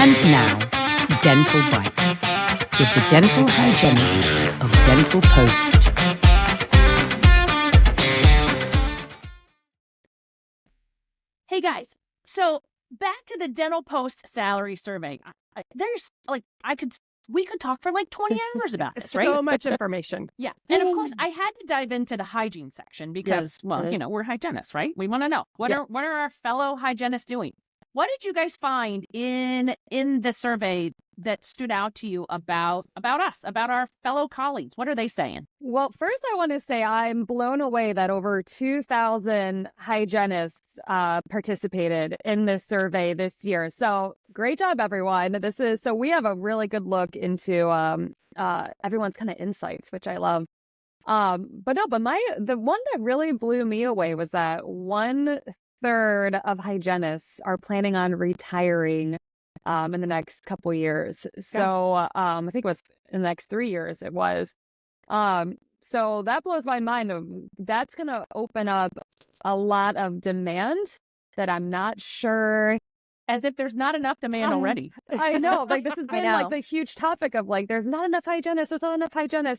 And now, Dental Bites, with the dental hygienists of Dental Post. Hey guys, so back to the Dental Post salary survey. We could talk for like 20 hours about this, right? So much information. Yeah. And of course, I had to dive into the hygiene section because, we're hygienists, right? We want to know what are our fellow hygienists doing? What did you guys find in the survey that stood out to you about us, about our fellow colleagues? What are they saying? Well, first I want to say I'm blown away that over 2,000 hygienists participated in this survey this year. So great job, everyone. So we have a really good look into everyone's kind of insights, which I love. But the one that really blew me away was that 1/3 of hygienists are planning on retiring in the next couple years. So I think it was in the next 3 years it was. So that blows my mind. That's going to open up a lot of demand that I'm not sure. As if there's not enough demand already. I know. Like, this has been like the huge topic of like, there's not enough hygienists,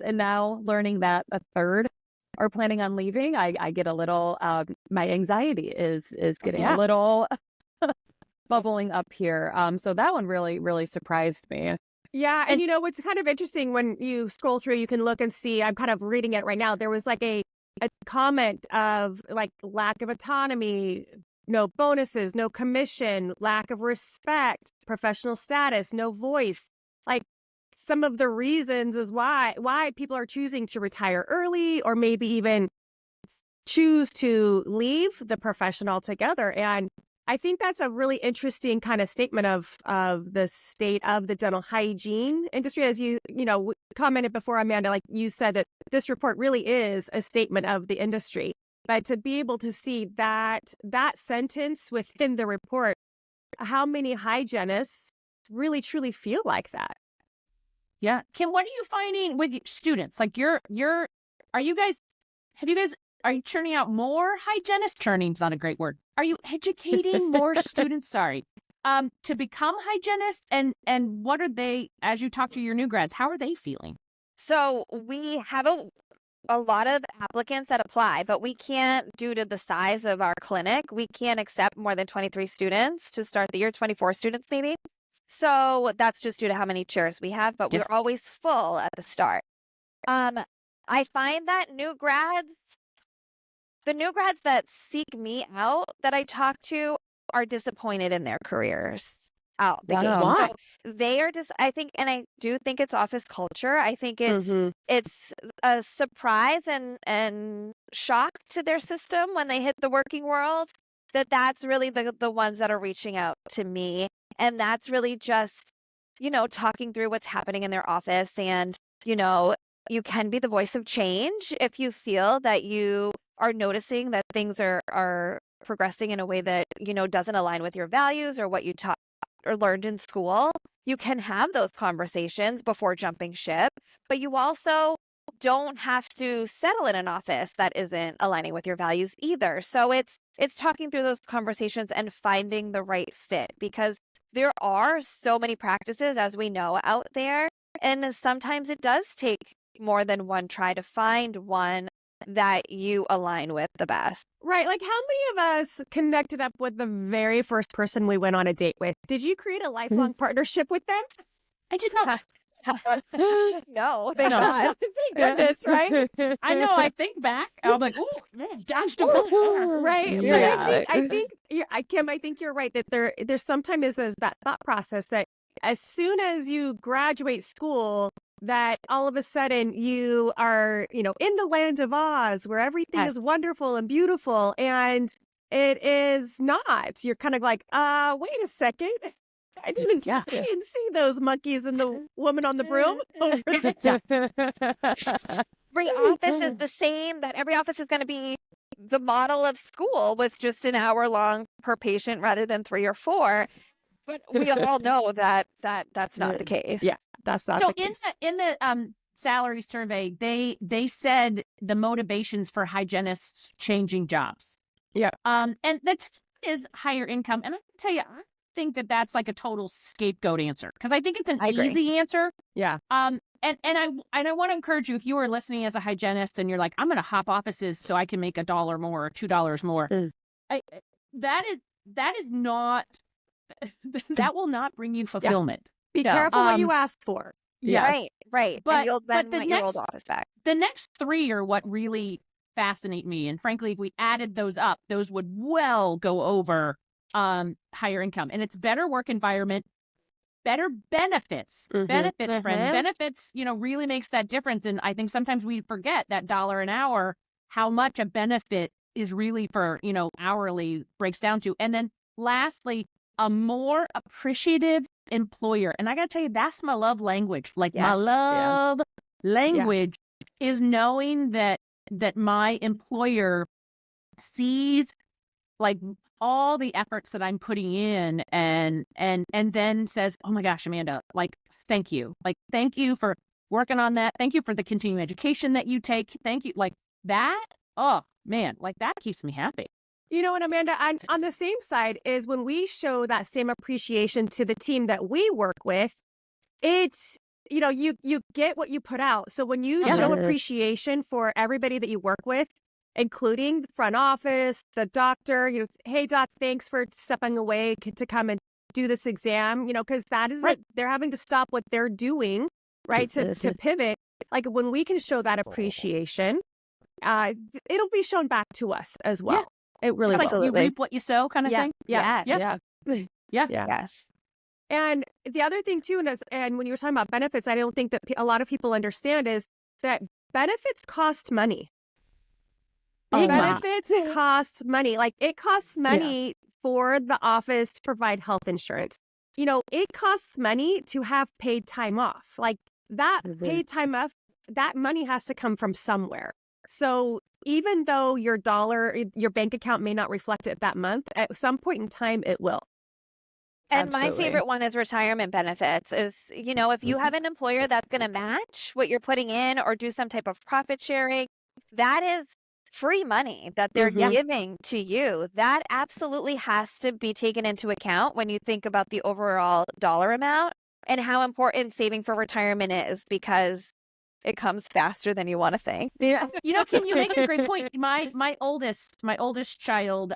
And now learning that 1/3 are planning on leaving, I get a little, my anxiety is getting a little bubbling up here. So that one really, really surprised me. Yeah. And what's kind of interesting when you scroll through, you can look and see, I'm kind of reading it right now. There was like a comment of like lack of autonomy, no bonuses, no commission, lack of respect, professional status, no voice. Like some of the reasons is why people are choosing to retire early or maybe even choose to leave the profession altogether. And I think that's a really interesting kind of statement of the state of the dental hygiene industry. As you commented before, Amanda, like you said, that this report really is a statement of the industry. But to be able to see that sentence within the report, how many hygienists really truly feel like that? Yeah. Kim, what are you finding with students? Like are you churning out more hygienists? Churning's not a great word. Are you educating more students, to become hygienists? And what are they, as you talk to your new grads, how are they feeling? So we have a lot of applicants that apply, but we can't, due to the size of our clinic, we can't accept more than 23 students to start the year, 24 students maybe. So that's just due to how many chairs we have, but we're always full at the start. I find that the new grads that seek me out that I talk to are disappointed in their careers out the gate. Why? So they are just, I think, and I do think it's office culture. I think it's a surprise and shock to their system when they hit the working world that's really the ones that are reaching out to me. And that's really just, talking through what's happening in their office. And, you can be the voice of change if you feel that you are noticing that things are progressing in a way that, doesn't align with your values or what you taught or learned in school. You can have those conversations before jumping ship, but you also don't have to settle in an office that isn't aligning with your values either. So it's talking through those conversations and finding the right fit, because there are so many practices, as we know, out there. And sometimes it does take more than one try to find one that you align with the best. Right. Like, how many of us connected up with the very first person we went on a date with? Did you create a lifelong partnership with them? I did not. No, thank God. Thank goodness, right? I know. I think back. I'm like, oh, man, dodged a bullet. Right. Yeah. I think, Kim, I think you're right that there's sometimes there's that thought process that as soon as you graduate school, that all of a sudden you are, in the land of Oz where everything is wonderful and beautiful, and it is not. You're kind of like, wait a second. I didn't see those monkeys and the woman on the broom over there. Every office is the same, that every office is going to be the model of school with just an hour long per patient rather than 3 or 4. But we all know that that's not the case. Yeah, that's not so the case. In the salary survey, they said the motivations for hygienists changing jobs. Yeah. And that is higher income. And I can tell you, think that that's like a total scapegoat answer, because I think it's an I agree. easy answer. Yeah. And I want to encourage you, if you are listening as a hygienist and you're like, I'm going to hop offices so I can make $1 more or $2 more. That is not that will not bring you fulfillment. Be No. careful what you ask for. Yes. Right. But- and you'll then but the want your old next- office back. The next 3 are what really fascinate me. And frankly, if we added those up, those would well go over higher income. And it's better work environment, better benefits. Benefits, friend. Benefits, really makes that difference. And I think sometimes we forget that $1 an hour, how much a benefit is really for, hourly breaks down to. And then lastly, a more appreciative employer. And I got to tell you, that's my love language. Like my love language is knowing that my employer sees like all the efforts that I'm putting in and then says, oh my gosh, Amanda, like, thank you. Like, thank you for working on that. Thank you for the continuing education that you take. Thank you. Like that. Oh man, like that keeps me happy. You know what, Amanda, on the same side is when we show that same appreciation to the team that we work with, it's, you get what you put out. So when you show appreciation for everybody that you work with, including the front office, the doctor, hey, doc, thanks for stepping away to come and do this exam, because that is like they're having to stop what they're doing, right, to pivot. Like when we can show that appreciation, it'll be shown back to us as well. Yeah. It really It's will. like you reap what you sow kind of thing. Yeah. Yes. And the other thing too, and when you were talking about benefits, I don't think that a lot of people understand is that benefits cost money. Benefits cost money. Like it costs money for the office to provide health insurance. It costs money to have paid time off. Like that paid time off, that money has to come from somewhere. So even though your bank account may not reflect it that month, at some point in time, it will. And my favorite one is retirement benefits is, if you have an employer that's going to match what you're putting in or do some type of profit sharing, that is free money that they're giving to you. That absolutely has to be taken into account when you think about the overall dollar amount and how important saving for retirement is, because it comes faster than you want to think. Yeah. Kim, you make a great point. My oldest child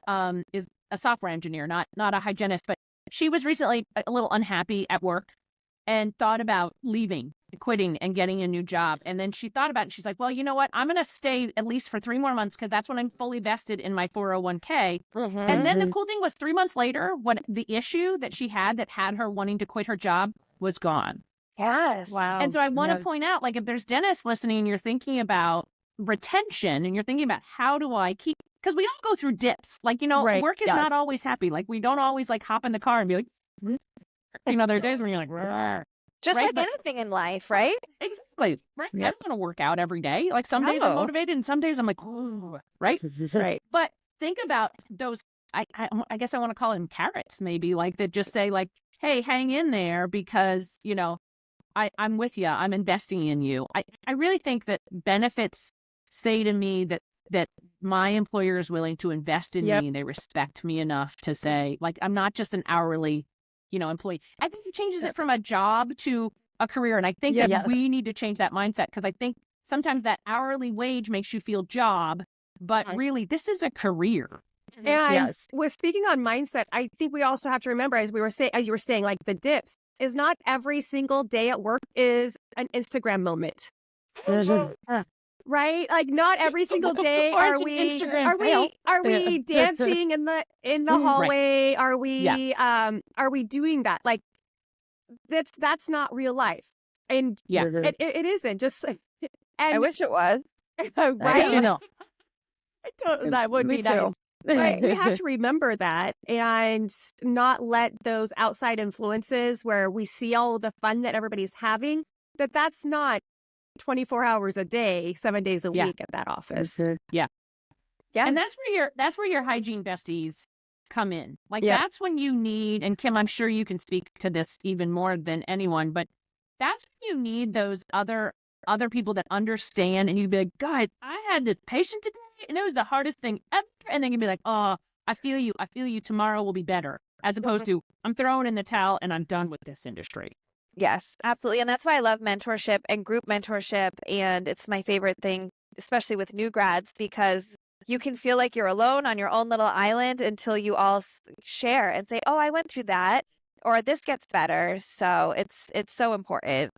is a software engineer, not a hygienist, but she was recently a little unhappy at work and thought about leaving, quitting and getting a new job. And then she thought about it. And she's like, well, you know what? I'm going to stay at least for 3 more months because that's when I'm fully vested in my 401k. And then the cool thing was 3 months later, what the issue that she had that had her wanting to quit her job was gone. Yes. Wow. And so I want to point out, like, if there's dentists listening and you're thinking about retention and you're thinking about how do I keep, because we all go through dips. Like, work is not always happy. Like, we don't always like hop in the car and be like, there are days when you're like, "Rrr." Just like anything in life, right? Exactly. Right. I don't want to work out every day. Like some days I'm motivated and some days I'm like, ooh, right? Right. But think about those, I guess I want to call them carrots maybe, like that just say like, hey, hang in there because, I'm with you. I'm investing in you. I really think that benefits say to me that my employer is willing to invest in me and they respect me enough to say, like, I'm not just an hourly, employee. I think it changes it from a job to a career. And I think that we need to change that mindset, because I think sometimes that hourly wage makes you feel job, but really this is a career. And with speaking on mindset, I think we also have to remember, as you were saying, like the dips, is not every single day at work is an Instagram moment. Right? Like not every single day are we dancing in the hallway? Are we doing that? Like that's not real life. And it isn't just and I wish it was. Right? That would be nice. Right. We have to remember that and not let those outside influences where we see all the fun that everybody's having, that's not 24 hours a day, 7 days a week at that office. Yeah. And that's where your hygiene besties come in. Like that's when you need, and Kim, I'm sure you can speak to this even more than anyone, but that's when you need those other people that understand, and you'd be like, God, I had this patient today and it was the hardest thing ever. And then you'd be like, oh, I feel you. Tomorrow will be better. as opposed to I'm throwing in the towel and I'm done with this industry. Yes, absolutely. And that's why I love mentorship and group mentorship. And it's my favorite thing, especially with new grads, because you can feel like you're alone on your own little island until you all share and say, oh, I went through that, or this gets better. So it's so important.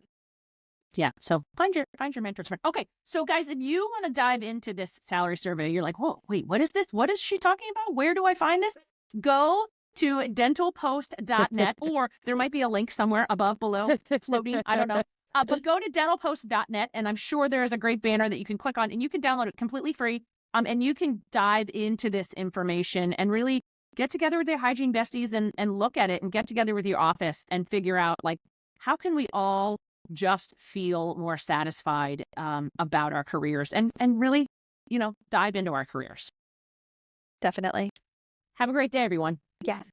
Yeah. So find your mentors. Okay. So guys, if you want to dive into this salary survey, you're like, whoa, wait, what is this? What is she talking about? Where do I find this? Go to dentalpost.net, or there might be a link somewhere above, below, floating. I don't know. But go to dentalpost.net, and I'm sure there is a great banner that you can click on, and you can download it completely free. And you can dive into this information and really get together with your hygiene besties and look at it, and get together with your office and figure out, like, how can we all just feel more satisfied about our careers and really, dive into our careers. Definitely. Have a great day, everyone. Yeah.